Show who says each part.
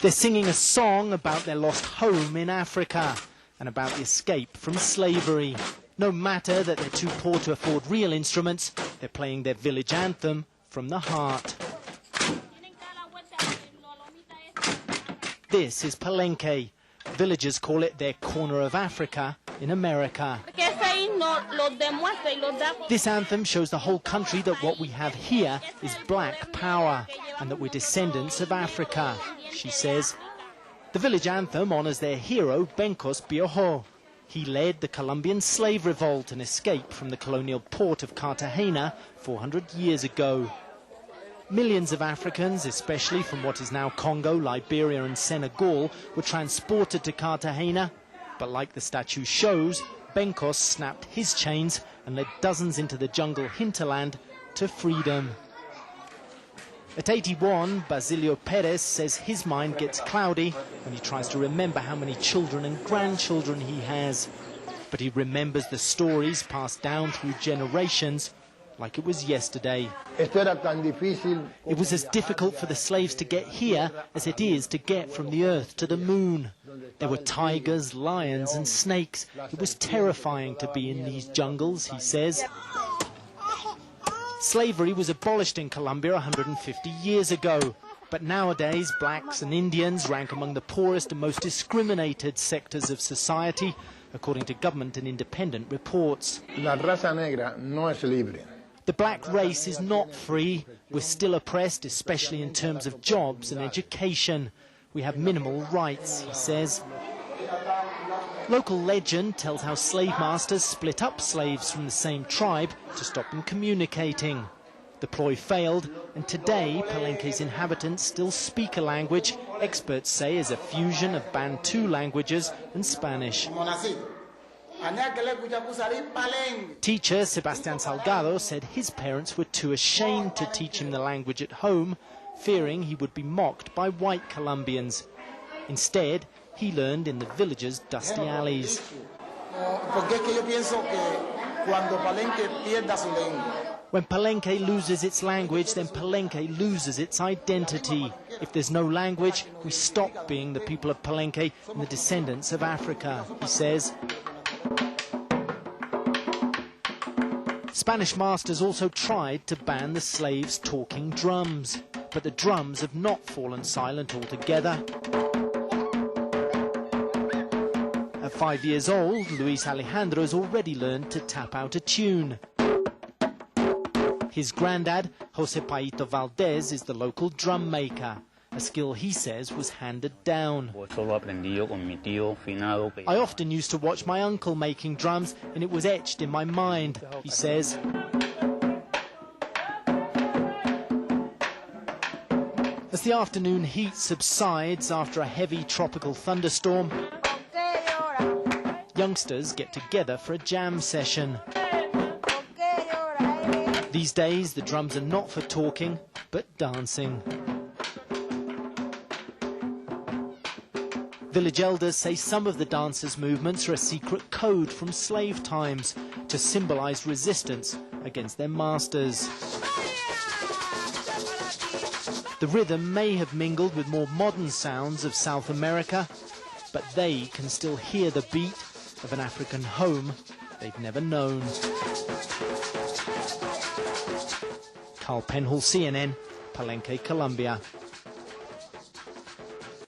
Speaker 1: They're singing a song about their lost home in Africa and about the escape from slavery. No matter that they're too poor to afford real instruments, they're playing their village anthem from the heart. This is Palenque. Villagers call it their corner of Africa in America. This anthem shows the whole country that what we have here is black power and that we're descendants of Africa, she says. The village anthem honors their hero, Bencos Piojo. He led the Colombian slave revolt and escape from the colonial port of Cartagena 400 years ago. Millions of Africans, especially from what is now Congo, Liberia and Senegal, were transported to Cartagena. But like the statue shows, Bencos snapped his chains and led dozens into the jungle hinterland to freedom. At 81, Basilio PEREZ says his mind gets cloudy when he tries to remember how many children and grandchildren he has. But he remembers the stories passed down through generations like it was yesterday. It was as difficult for the slaves to get here as it is to get from the earth to the moon. There were tigers, lions and snakes. It was terrifying to be in these jungles, he says. Slavery was abolished in Colombia 150 years ago. But nowadays, blacks and Indians rank among the poorest and most discriminated sectors of society, according to government and independent reports.
Speaker 2: La raza negra no es libre.
Speaker 1: The black race is not free. We're still oppressed, especially in terms of jobs and education. We have minimal rights, he says. Local legend tells how slave masters split up slaves from the same tribe to stop them communicating. The ploy failed, and today Palenque's inhabitants still speak a language experts say is a fusion of Bantu languages and Spanish. Teacher Sebastian Salgado said his parents were too ashamed to teach him the language at home, fearing he would be mocked by white Colombians. Instead, he learned in the village's dusty alleys. When Palenque loses its language, then Palenque loses its identity. If there's no language, we stop being the people of Palenque and the descendants of Africa, he says. Spanish masters also tried to ban the slaves' talking drums, but the drums have not fallen silent altogether. At 5 years old, Luis Alejandro has already learned to tap out a tune. His granddad, Jose Paito Valdez, is the local drum maker, a skill he says was handed down. I often used to watch my uncle making drums and it was etched in my mind, he says. As the afternoon heat subsides after a heavy tropical thunderstorm, youngsters get together for a jam session. These days, the drums are not for talking, but dancing. Village elders say some of the dancers' movements are a secret code from slave times to symbolize resistance against their masters. The rhythm may have mingled with more modern sounds of South America, but they can still hear the beat of an African home they've never known. Carl Penhall, CNN, Palenque, Colombia.